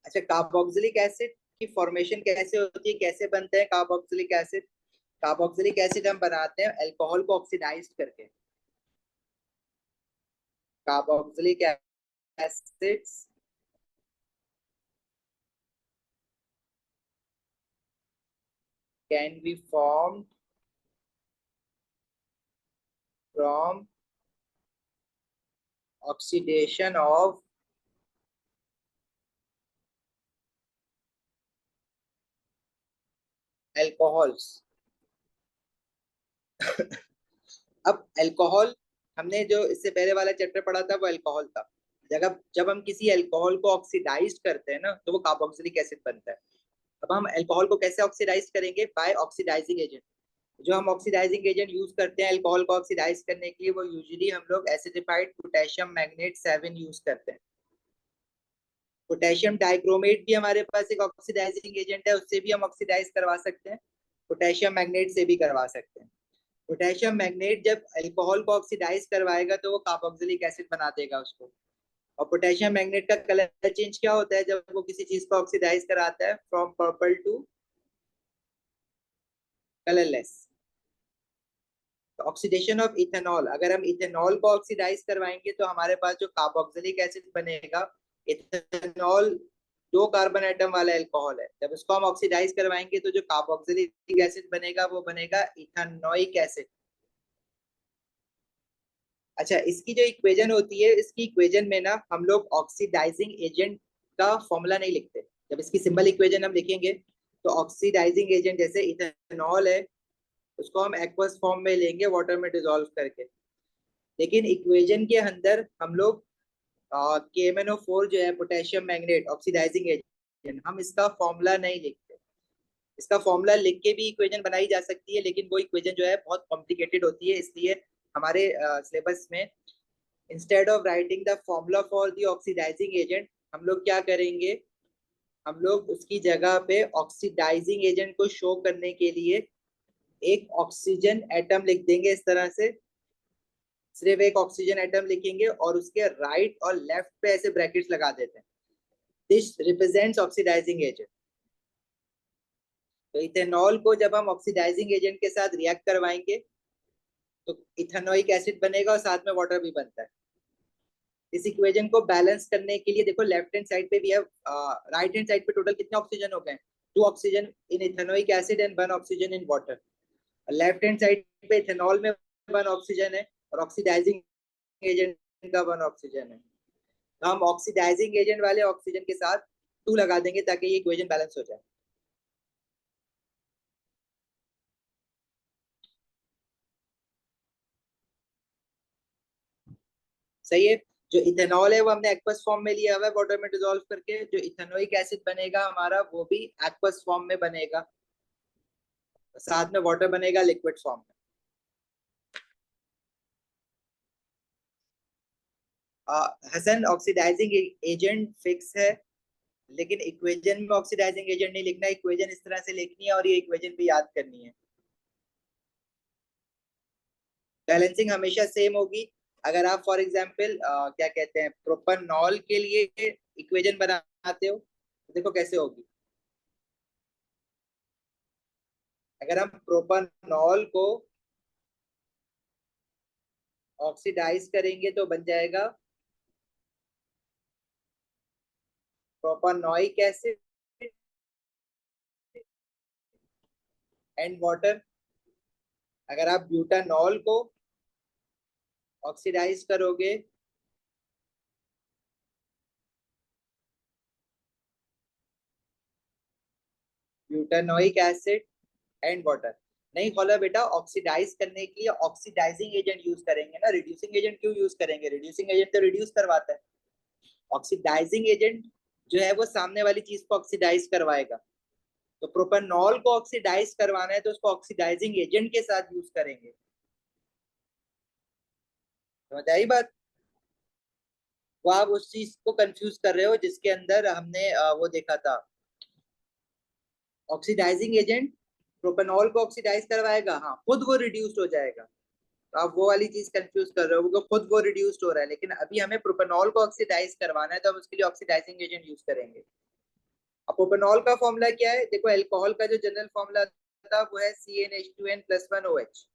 अच्छा, carboxylic acid की formation कैसे होती है, कैसे बनते हैं कार्बोक्सिलिक एसिड? कार्बोक्सिलिक एसिड हम बनाते हैं अल्कोहल को ऑक्सीडाइज करके। Carboxylic acids can be formed from oxidation of alcohols। अब अल्कोहल, हमने जो इससे पहले वाला चैप्टर पढ़ा था वो अल्कोहल था। जब हम किसी अल्कोहल को ऑक्सीडाइज करते हैं ना, तो वो कार्बोक्सिलिक एसिड बनता है। अब हम अल्कोहल को कैसे ऑक्सीडाइज करेंगे? By oxidising agent. जो हम ऑक्सीडाइजिंग एजेंट यूज करते हैं अल्कोहल को ऑक्सीडाइज करने के लिए, वो यूजुअली हम लोग एसिडिफाइड पोटेशियम मैग्नेट 7 यूज करते हैं। पोटेशियम डाइक्रोमेट भी हमारे पास एक ऑक्सीडाइजिंग एजेंट है, उससे भी हम ऑक्सीडाइज करवा सकते हैं। पोटेशियम मैग्नेट से भी करवा सकते हैं। पोटेशियम मैग्नेट जब अल्कोहल को ऑक्सीडाइज करवाएगा तो वो कार्बोक्सिलिक एसिड बना देगा उसको। और पोटेशियम मैग्नेट का कलर चेंज क्या होता है जब वो किसी चीज को ऑक्सीडाइज कराता है? From purple to colourless. Oxidation of ethanol, अगर हम इथेनॉल को ऑक्सीडाइज करवाएंगे तो हमारे पास जो कार्बोक्सिलिक एसिड बनेगा, इथेनॉल 2 कार्बन एटम वाला अल्कोहल है, जब उसको हम ऑक्सीडाइज करवाएंगे तो जो कार्बोक्सिलिक एसिड बनेगा वो बनेगा इथेनोइक एसिड। अच्छा, इसकी जो इक्वेशन होती है, इसकी इक्वेशन में ना हम लोग ऑक्सीडाइजिंग एजेंट का फॉर्मूला नहीं लिखते। जब इसकी सिंपल इक्वेशन हम लिखेंगे तो ऑक्सीडाइजिंग एजेंट जैसे इथेनॉल है, उसको हम एक्वस फॉर्म में लेंगे वाटर में डिसॉल्व करके। लेकिन इक्वेशन के अंदर हम लोग KMnO4 जो है पोटेशियम मैग्नेट ऑक्सीडाइजिंग एजेंट, हम इसका फॉर्मूला नहीं लिखते। इसका फॉर्मूला लिख के भी इक्वेशन बनाई जा सकती है, लेकिन वो इक्वेशन जो है बहुत कॉम्प्लिकेटेड होती है। इसलिए हमारे सिलेबस में instead of writing the formula for the oxidising agent, हम लोग क्या करेंगे, हम लोग उसकी जगह पे ऑक्सीडाइजिंग एजेंट को शो करने के लिए एक ऑक्सीजन एटम लिख देंगे इस तरह से। सिर्फ एक ऑक्सीजन एटम लिखेंगे और उसके राइट और लेफ्ट पे ऐसे ब्रैकेट्स लगा देते हैं। This represents oxidising agent. तो इथेनॉल को जब हम ऑक्सीडाइजिंग एजेंट के साथ रिएक्ट करवाएंगे तो इथेनोइक एसिड बनेगा और साथ में वाटर भी बनता है। इस इक्वेशन को बैलेंस करने के लिए देखो, लेफ्ट हैंड साइड पे भी है, राइट हैंड साइड पे टोटल कितने ऑक्सीजन हो गए? 2 oxygen in ethanoic acid and 1 oxygen in water. Left hand side पे इथेनॉल में 1 ऑक्सीजन है और ऑक्सीडाइजिंग एजेंट का 1 ऑक्सीजन है। हम ऑक्सीडाइजिंग एजेंट वाले ऑक्सीजन के साथ 2 लगा देंगे ताकि ये इक्वेशन बैलेंस हो जाए। सही है। जो इथेनॉल है वो हमने एक्वस फॉर्म में लिया हुआ है वाटर में डिसॉल्व करके। जो इथेनोइक एसिड बनेगा हमारा वो भी एक्वस फॉर्म में बनेगा, साथ में वाटर बनेगा लिक्विड फॉर्म में। हसन, ऑक्सीडाइजिंग एजेंट फिक्स है, लेकिन इक्वेशन में ऑक्सीडाइजिंग एजेंट नहीं लिखना। इक्वेशन इस तरह से लिखनी है और ये इक्वेशन भी याद करनी है। बैलेंसिंग हमेशा सेम होगी। अगर आप फॉर एग्जांपल क्या कहते हैं, प्रोपेनॉल के लिए इक्वेशन बनाते हो तो देखो कैसे होगी। अगर हम प्रोपेनॉल को ऑक्सीडाइज करेंगे तो बन जाएगा प्रोपेनोइक एसिड एंड वाटर। अगर आप ब्यूटानॉल को ऑक्सीडाइज करोगे ब्यूटानोइक एसिड एंड वाटर। नहीं खोला बेटा, ऑक्सीडाइज करने के लिए ऑक्सीडाइजिंग एजेंट यूज करेंगे ना, रिड्यूसिंग एजेंट क्यों यूज करेंगे? रिड्यूसिंग एजेंट तो रिड्यूस करवाता है। ऑक्सीडाइजिंग एजेंट जो है वो सामने वाली चीज को ऑक्सीडाइज करवाएगा। तो प्रोपेनॉल को ऑक्सीडाइज करवाना है तो उसको ऑक्सीडाइजिंग एजेंट के साथ यूज करेंगे। समझ आई बात? वो आप उस चीज को कंफ्यूज कर रहे हो जिसके अंदर हमने वो देखा था। ऑक्सीडाइजिंग एजेंट प्रोपेनॉल को ऑक्सीडाइज करवाएगा, हाँ खुद वो रिड्यूस्ड हो जाएगा। तो आप वो वाली चीज कंफ्यूज कर रहे हो, वो खुद वो रिड्यूस्ड हो रहा है, लेकिन अभी हमें प्रोपेनॉल को ऑक्सीडाइज करवाना है तो हम उसके लिए ऑक्सीडाइजिंग एजेंट यूज करेंगे। अब प्रोपेनॉल का फॉर्मूला क्या है? देखो अल्कोहल का जो जनरल फॉर्मूला था वो है CnH2n+1OH,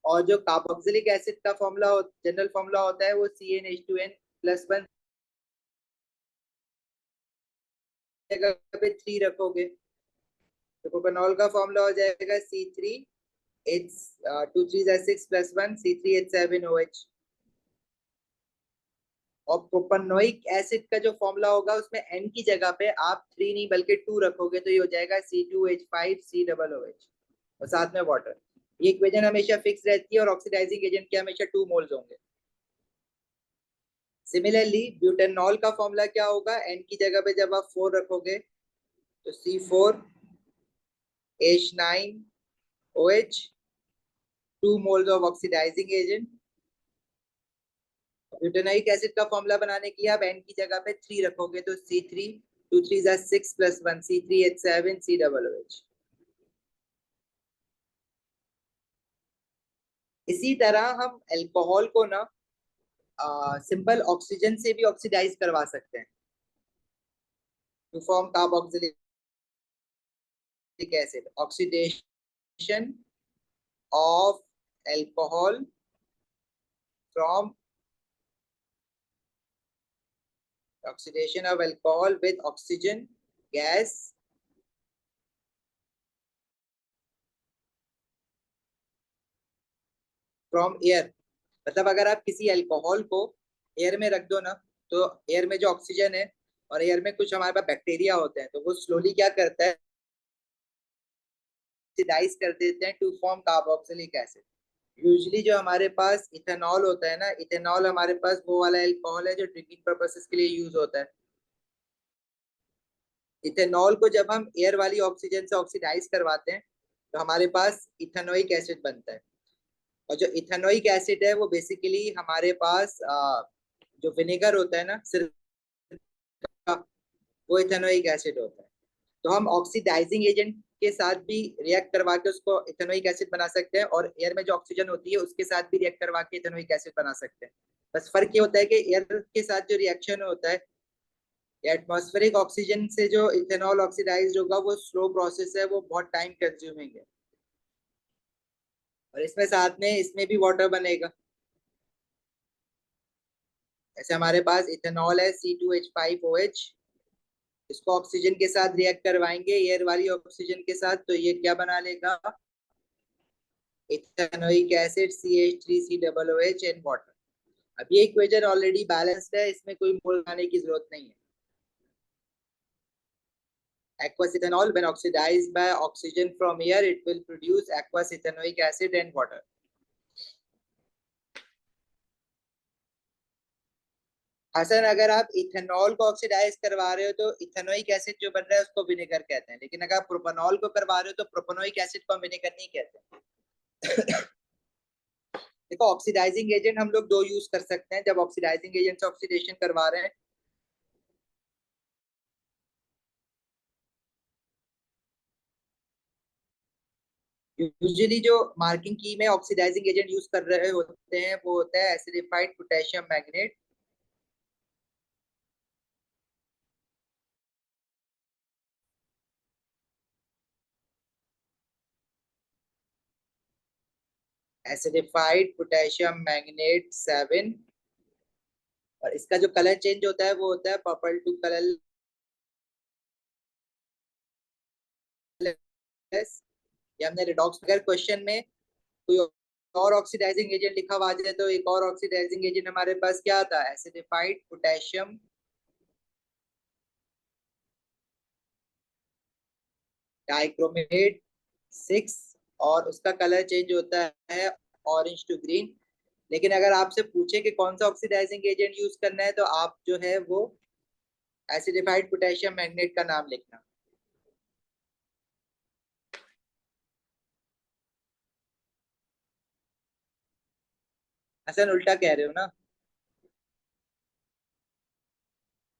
और जो कार्बोक्सिलिक एसिड का फॉर्मूला जनरल फॉर्मूला होता है वो CnH2n+1 जगह पे 3 रखोगे तो प्रोपेनॉल का फॉर्मूला हो जाएगा C3H 2 3 6 + 1 C3H7OH। और प्रोपेनोइक एसिड का जो फॉर्मूला होगा उसमें N की जगह पे आप 3 नहीं बल्कि 2 रखोगे तो ये हो जाएगा C2H5COOH, और साथ में वाटर। ये इक्वेशन हमेशा फिक्स रहती है और ऑक्सीडाइजिंग एजेंट के हमेशा 2 मोल्स होंगे। सिमिलरली ब्यूटेनॉल का फॉर्मूला क्या होगा? N की जगह पे जब आप 4 रखोगे तो C4H9OH, 2 moles of oxidizing agent। Butanoic acid का फॉर्मूला बनाने के लिए आप N की जगह पे 3 रखोगे तो C3 2 3 6 + 1 C3H7COOH। इसी तरह हम अल्कोहल को ना सिंपल ऑक्सीजन से भी ऑक्सीडाइज करवा सकते हैं to form carboxylic acid. Oxidation of alcohol from oxidation of alcohol with oxygen gas from air। मतलब अगर आप किसी अल्कोहल को एयर में रख दो ना तो एयर में जो ऑक्सीजन है और एयर में कुछ हमारे पास बैक्टीरिया होते हैं तो वो स्लोली क्या करता है, ऑक्सीडाइज कर देते हैं to form carboxylic acid. Usually जो हमारे पास इथेनॉल होता है ना, इथेनॉल हमारे पास वो वाला अल्कोहल है जो ड्रिंकिंग पर्पसेस के लिए यूज होता है। इथेनॉल को जब हम एयर वाली ऑक्सीजन से ऑक्सीडाइज करवाते हैं तो हमारे पास इथेनोइक एसिड बनता है। और जो इथेनोइक एसिड है वो बेसिकली हमारे पास जो विनेगर होता है ना सिर्फ, वो इथेनोइक एसिड होता है। तो हम ऑक्सीडाइजिंग एजेंट के साथ भी रिएक्ट करवा के उसको इथेनोइक एसिड बना सकते हैं, और एयर में जो ऑक्सीजन होती है उसके साथ भी रिएक्ट करवा के इथेनोइक एसिड बना सकते हैं। बस फर्क ये होता है कि एयर के साथ जो रिएक्शन होता है, एटमॉस्फेरिक ऑक्सीजन से जो इथेनॉल ऑक्सीडाइज होगा वो स्लो प्रोसेस है, वो बहुत टाइम कंज्यूमिंग है। और इसमें साथ में इसमें भी वाटर बनेगा। ऐसे हमारे पास इथेनॉल है C2H5OH, इसको ऑक्सीजन के साथ रिएक्ट करवाएंगे एयर वाली ऑक्सीजन के साथ तो ये क्या बना लेगा, ethanoic acid CH3COOH and water. अब ये इक्वेशन ऑलरेडी बैलेंस्ड है, इसमें कोई मोल बनाने की जरूरत नहीं है। Aqueous ethanol, when oxidized by oxygen from air, it will produce aqueous ethanoic acid and water. Hasan अगर आप इथेनॉल को ऑक्सीडाइज करवा रहे हो तो इथेनोइक एसिड जो बन रहा है उसको विनेगर कहते हैं, लेकिन अगर आप प्रोपेनॉल को करवा रहे हो तो प्रोपेनोइक एसिड को विनेगर नहीं कहते। देखो ऑक्सीडाइजिंग एजेंट हम लोग दो यूज कर सकते हैं जब ऑक्सीडाइजिंग एजेंट से ऑक्सीडेशन करवा रहे हैं। यूजुअली जो मार्किंग की में ऑक्सीडाइजिंग एजेंट यूज कर रहे होते हैं वो होता है acidified potassium magnet. Acidified potassium magnet 7, और इसका जो कलर चेंज होता है वो होता है पर्पल टू कलर। ये हमने रिडॉक्स अगर क्वेश्चन में कोई और ऑक्सीडाइजिंग एजेंट लिखा हुआ जाए तो एक और ऑक्सीडाइजिंग एजेंट हमारे पास क्या आता है, एसिडिफाइड पोटेशियम डाइक्रोमेट 6, और उसका कलर चेंज होता है ऑरेंज टू ग्रीन। लेकिन अगर आपसे पूछे कि कौन सा ऑक्सीडाइजिंग एजेंट यूज करना है तो आप जो है वो एसिडिफाइड पोटेशियम मैग्नेट का नाम लिखना। असल उल्टा कह रहे हो ना,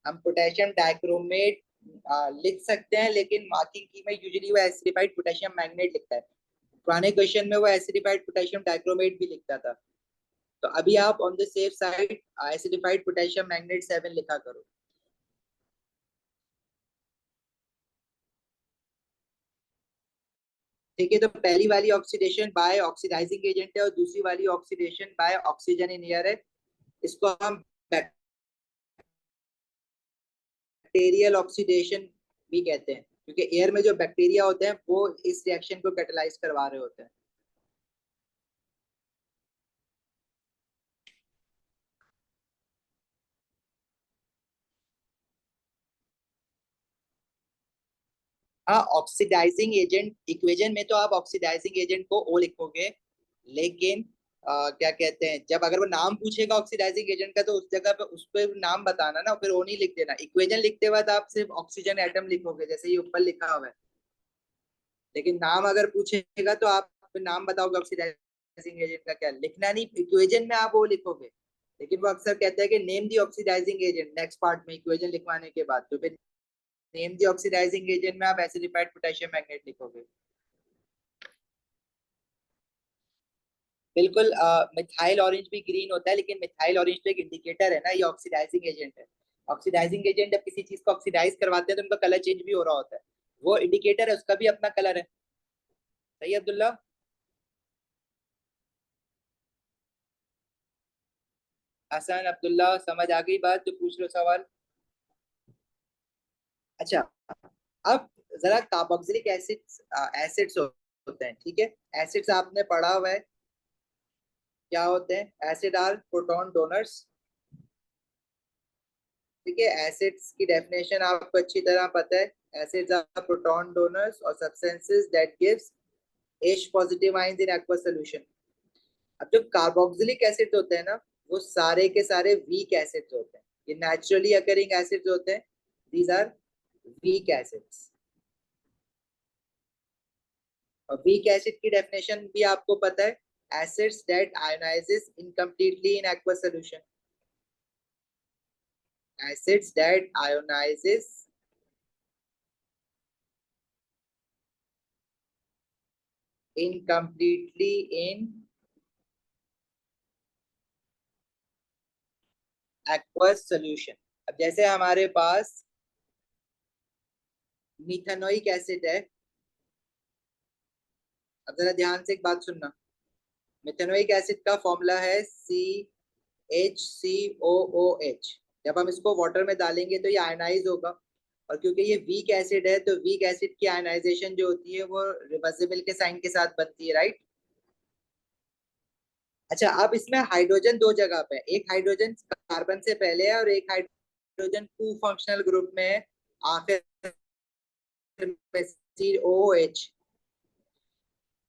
हम पोटेशियम डाइक्रोमेट लिख सकते हैं लेकिन मार्किंग की में यूजुअली वो एसिडिफाइड पोटेशियम मैग्नेट लिखता है। पुराने क्वेश्चन में वो एसिडिफाइड पोटेशियम डाइक्रोमेट भी लिखता था। तो अभी आप on the safe side acidified potassium magnet 7 लिखा करो। ठीक है, तो पहली वाली ऑक्सीडेशन बाय ऑक्सीडाइजिंग एजेंट है और दूसरी वाली oxidation by oxygen in air है। इसको हम बैक्टीरियल ऑक्सीडेशन भी कहते हैं, क्योंकि एयर में जो बैक्टीरिया होते हैं वो इस रिएक्शन को कैटलाइज करवा रहे होते हैं। हाँ, ऑक्सीडाइजिंग एजेंट इक्वेशन में तो आप ऑक्सीडाइजिंग एजेंट को ओ लिखोगे, लेकिन क्या कहते हैं, जब अगर वो नाम पूछेगा ऑक्सीडाइजिंग एजेंट का तो उस जगह पे उस पर नाम बताना ना, फिर ओ नहीं लिख देना। इक्वेशन लिखते वक्त आप सिर्फ ऑक्सीजन एटम लिखोगे जैसे ये ऊपर लिखा हुआ है, लेकिन नाम अगर पूछेगा तो आप नाम बताओगे ऑक्सीडाइजिंग एजेंट का, क्या लिखना नहीं, इक्वेशन में आप वो लिखोगे। लेकिन वो अक्सर कहते हैं कि name the oxidising agent next part में इक्वेशन लिखवाने के बाद, तो फिर नेम दी ऑक्सीडाइजिंग एजेंट में आप एसिडिफाइड पोटेशियम मैग्नेट लिखोगे। बिल्कुल, मिथाइल ऑरेंज भी ग्रीन होता है, लेकिन मिथाइल ऑरेंज तो एक इंडिकेटर है ना, ये ऑक्सीडाइजिंग एजेंट है। ऑक्सीडाइजिंग एजेंट जब किसी चीज को ऑक्सीडाइज करवाते हैं तो उनका कलर चेंज भी हो रहा होता है, वो इंडिकेटर है, उसका भी अपना कलर है। सही है अब्दुल्ला? हसन, अब्दुल्ला, समझ आ गई बात? जो पूछ लो सवाल। अच्छा, अब जरा कार्बोक्सिलिक एसिड्स, एसिड्स होते हैं, ठीक है। एसिड्स आपने पढ़ा हुआ है, क्या होते हैं? Acid are proton donors. ठीक है, एसिड्स की डेफिनेशन आपको अच्छी तरह पता है। एसिड्स आर प्रोटॉन डोनर्स और substances that gives H positive ions in aqueous solution. अब जो कार्बोक्सिलिक एसिड्स होते हैं ना, वो सारे के सारे वीक एसिड्स होते हैं, ये नेचुरली अकरिंग एसिड्स होते हैं। These are weak acids. और वीक एसिड की डेफिनेशन भी आपको पता है, acids that ionises incompletely in aqueous solution. Acids that ionises incompletely in aqueous solution. अब जैसे हमारे पास मिथेनोइक एसिड है, अब जरा ध्यान से एक बात सुनना। मिथेनोइक एसिड का फॉर्मूला है CHCOOH। जब हम इसको वाटर में डालेंगे तो ये आयनाइज होगा, और क्योंकि ये वीक एसिड है तो वीक एसिड की आयनाइजेशन जो होती है वो रिवर्सिबल के साइन के साथ बनती है, राइट। अच्छा, अब इसमें हाइड्रोजन दो जगह पे है, एक हाइड्रोजन कार्बन से पहले है और एक हाइड्रोजन टू फंक्शनल ग्रुप में है आखिर में, COOH।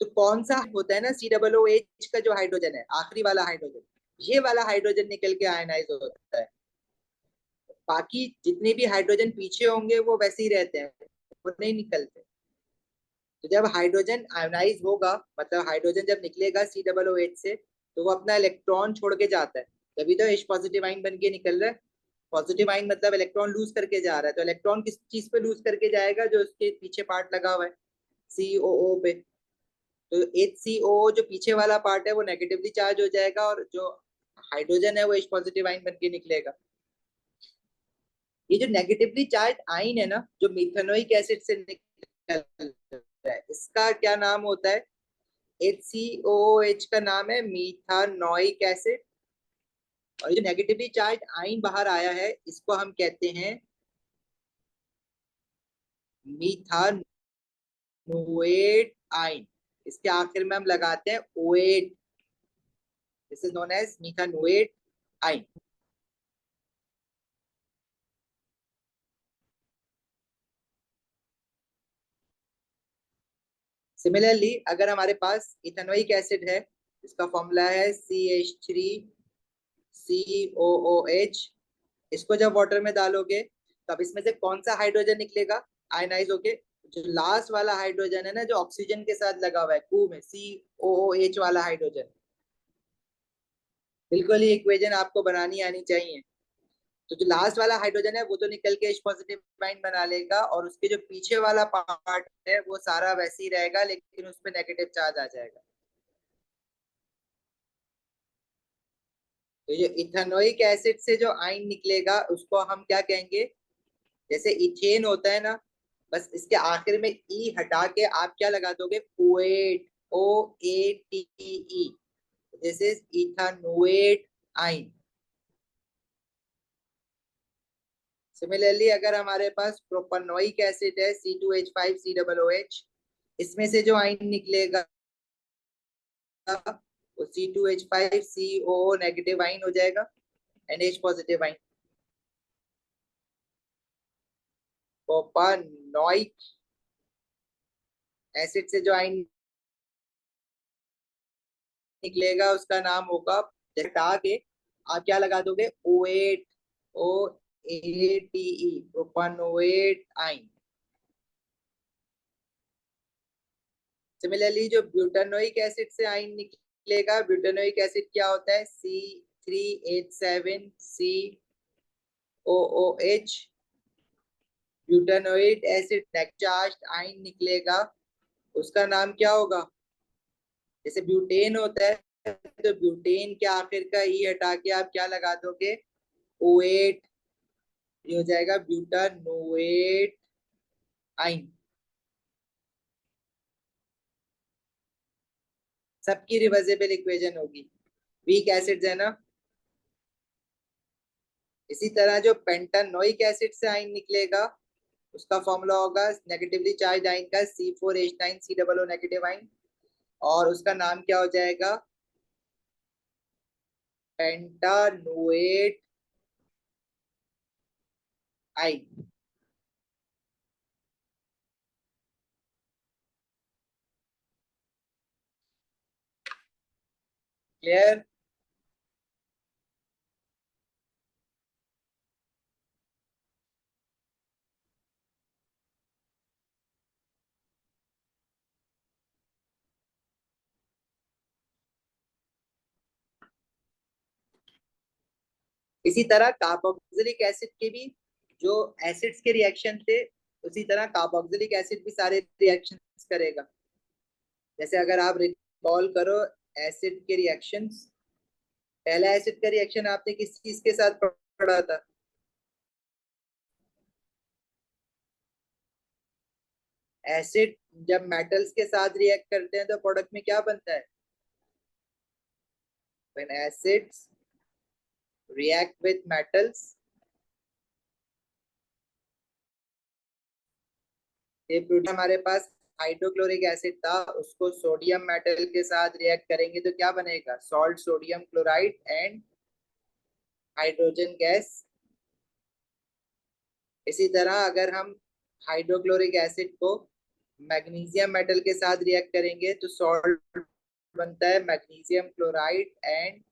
तो कौन सा होता है ना, COOH का जो हाइड्रोजन है आखिरी वाला हाइड्रोजन, ये वाला हाइड्रोजन निकल के आयनाइज होता है। बाकी जितने भी हाइड्रोजन पीछे होंगे वो वैसे ही रहते हैं, वो नहीं निकलते। तो जब हाइड्रोजन आयोनाइज होगा, मतलब हाइड्रोजन जब निकलेगा COOH से, तो वो अपना इलेक्ट्रॉन छोड़ के जाता है, तभी तो H पॉजिटिव आइन बन के निकल रहा है। पॉजिटिव आइन मतलब इलेक्ट्रॉन लूज करके जा रहा है, तो इलेक्ट्रॉन किस चीज पे लूज करके जाएगा? जो उसके पीछे पार्ट लगा हुआ है, COO पे। तो HCO जो पीछे वाला पार्ट है वो नेगेटिवली चार्ज हो जाएगा, और जो हाइड्रोजन है वो H पॉजिटिव आइन बन के निकलेगा। ये जो नेगेटिवली चार्ज आइन है ना, जो मिथेनोइक एसिड से निकल रहा है, इसका क्या नाम होता है? HCOOH का नाम है मीथानोइक एसिड। और ये जो नेगेटिवली चार्ज आइन बाहर आया है, इसको हम कहते हैं मीथानोएट आइन। इसके आखिर में हम लगाते हैं oate, this is known as methanoate ion. Similarly अगर हमारे पास इथेनोइक एसिड है, इसका फॉर्मूला है CH3COOH। इसको जब वाटर में डालोगे तब इसमें से कौन सा हाइड्रोजन निकलेगा आयनाइज होके? जो लास्ट वाला हाइड्रोजन है ना, जो ऑक्सीजन के साथ लगा हुआ है कू में, COOH वाला हाइड्रोजन। बिल्कुल ही इक्वेशन आपको बनानी आनी चाहिए। तो जो लास्ट वाला हाइड्रोजन है वो तो निकल के H पॉजिटिव आयन बना लेगा, और उसके जो पीछे वाला पार्ट है वो सारा वैसे ही रहेगा, लेकिन उसमें नेगेटिव चार्ज आ जाएगा। तो ये इथेनोइक एसिड से जो आयन निकलेगा उसको हम क्या कहेंगे? जैसे इथेन होता है ना, बस इसके आखिर में ई हटा के आप क्या लगा दोगे, oate, O A T E, this is ethanoate ion. Similarly अगर हमारे पास प्रोपेनोइक एसिड है C2H5COOH, इसमें से जो आइन निकलेगा वो C2H5COO नेगेटिव आइन हो जाएगा, NH positive ion. Propanoic acid से जो आइन निकलेगा उसका नाम होगा, हटा के आप क्या लगा दोगे, oate, O A T E, propanoate ion. Similarly जो ब्यूटानोइक एसिड से आइन निकलेगा, ब्यूटानोइक एसिड क्या होता है, C3H7COOH, ब्यूटानोइक एसिड चार्ज आइन निकलेगा, उसका नाम क्या होगा, जैसे ब्यूटेन होता है तो ब्यूटेन के आखिर का ई हटा के आप क्या लगा दोगे, ओएट, ये हो जाएगा ब्यूटानोएट आइन। सबकी रिवर्सिबल इक्वेशन होगी, वीक एसिड्स है ना। इसी तरह जो पेंटानोइक एसिड से आइन निकलेगा उसका फॉर्मूला होगा नेगेटिवली चार्ज आइन का C4H9COO नेगेटिव आइन, और उसका नाम क्या हो जाएगा, पेंटानोएट आइन। क्लियर। इसी तरह कार्बोक्सिलिक एसिड के भी जो एसिड्स के रिएक्शन थे, उसी तरह कार्बोक्सिलिक एसिड भी सारे रिएक्शन करेगा। जैसे अगर आप रिकॉल करो एसिड के रिएक्शंस, पहला एसिड का रिएक्शन आपने किस चीज के साथ पढ़ा था, एसिड जब मेटल्स के साथ रिएक्ट करते हैं तो प्रोडक्ट में क्या बनता है, when acids react with metals, ये प्रोडक्ट हमारे पास हाइड्रोक्लोरिक एसिड था, उसको सोडियम मेटल के साथ रिएक्ट करेंगे तो क्या बनेगा, salt sodium chloride and hydrogen gas. इसी तरह अगर हम हाइड्रोक्लोरिक एसिड को मैग्नीशियम मेटल के साथ रिएक्ट करेंगे तो सॉल्ट बनता है magnesium chloride and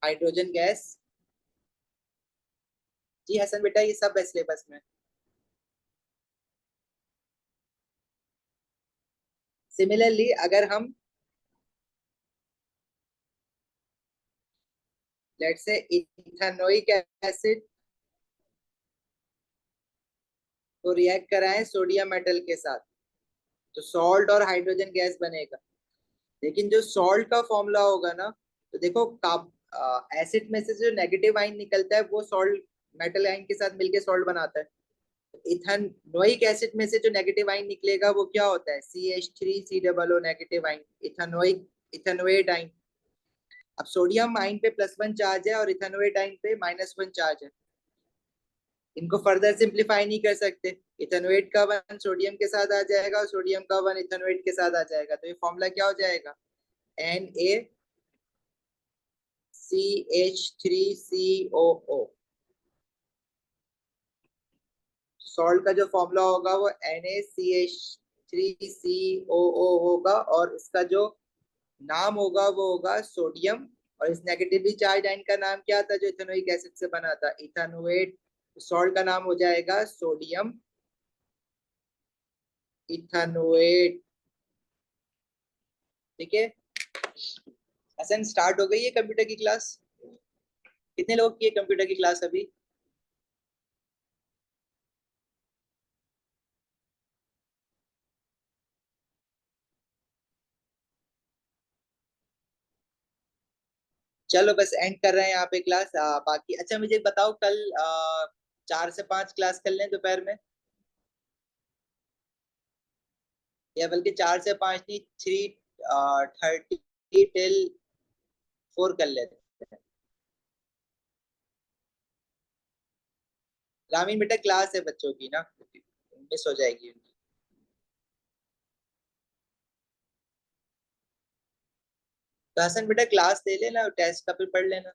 hydrogen gas. जी हसन बेटा, ये सब है सिलेबस में। सिमिलरली अगर हम लेट्स से इथेनोइक एसिड को रिएक्ट कराएं सोडियम मेटल के साथ तो सॉल्ट और हाइड्रोजन गैस बनेगा। लेकिन जो सॉल्ट का फॉर्मूला होगा ना, तो देखो एसिड में से जो नेगेटिव आइन निकलता है वो सॉल्ट मेटल आइन के साथ मिलके सॉल्ट बनाता है। इथेनोइक एसिड में से जो नेगेटिव आइन निकलेगा वो क्या होता है, CH3COO negative ion, ethanoic, ethanoate आइन। अब सोडियम आइन पे +1 चार्ज है और इथेनोएट आइन पे -1 चार्ज है, इनको फर्दर सिंप्लीफाई नहीं कर सकते। इथेनोएट का 1 सोडियम के साथ आ जाएगा और सोडियम का 1 इथेनोएट के साथ आ जाएगा, तो ये फॉर्मूला क्या हो जाएगा, NaCH3COO। सॉल्ट का जो फॉर्मूला होगा वो NaCH3COO होगा, और इसका जो नाम होगा वो होगा सोडियम, और इस नेगेटिवली चार्ज आयन का नाम क्या था जो इथेनोइक एसिड से बना था, इथेनोएट। सॉल्ट का नाम हो जाएगा सोडियम इथेनोएट। ठीक है, असन स्टार्ट हो गई है कंप्यूटर की क्लास। कितने लोग की है कंप्यूटर की क्लास अभी, चलो बस एंड कर रहे हैं यहाँ पे क्लास। बाकी अच्छा मुझे बताओ कल 4 से 5 क्लास कर लें दोपहर में। या बल्कि 4 से 5 नहीं, 3:30 till 4 कर लेते हैं। ग्रामीण बेटा क्लास है बच्चों की ना, मिस हो जाएगी उनकी। तो हसन बेटा क्लास ले लेना, टेस्ट का फिर पढ़ लेना।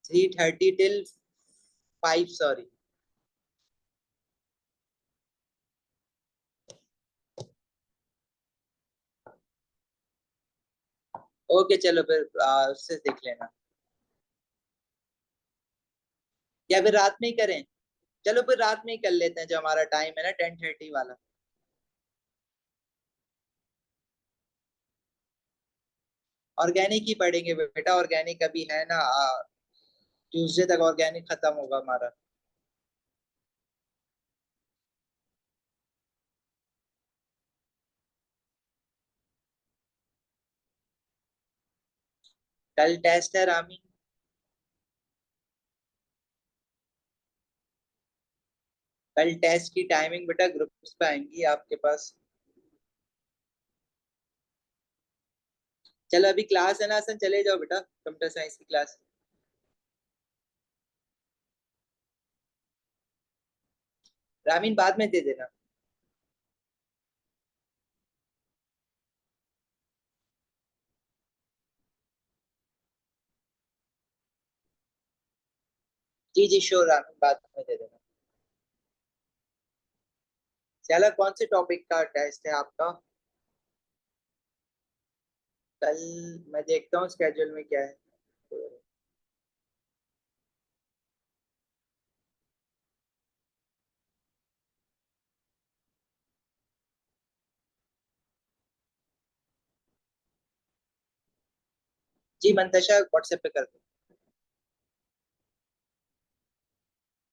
3:30 till 5, सॉरी। ओके चलो फिर उससे देख लेना, या फिर रात में ही करें। चलो फिर रात में ही कर लेते हैं, जो हमारा टाइम है ना 10:30 वाला। ऑर्गेनिक ही पढ़ेंगे बेटा, ऑर्गेनिक अभी है ना, ट्यूसडे तक ऑर्गेनिक खत्म होगा हमारा। कल टेस्ट है रामी। कल टेस्ट की टाइमिंग बेटा ग्रुप्स पे आएंगी आपके पास। चलो अभी क्लास है ना हसन, चले जाओ बेटा कंप्यूटर साइंस की क्लास। रामीन बाद में दे देना। जी जी श्योर रामीन, बाद में दे देना। चलो कौन से टॉपिक का टेस्ट है आपका कल? मैं देखता हूँ स्केड्यूल में क्या है। जी मंतशा व्हाट्सएप पे कर दो।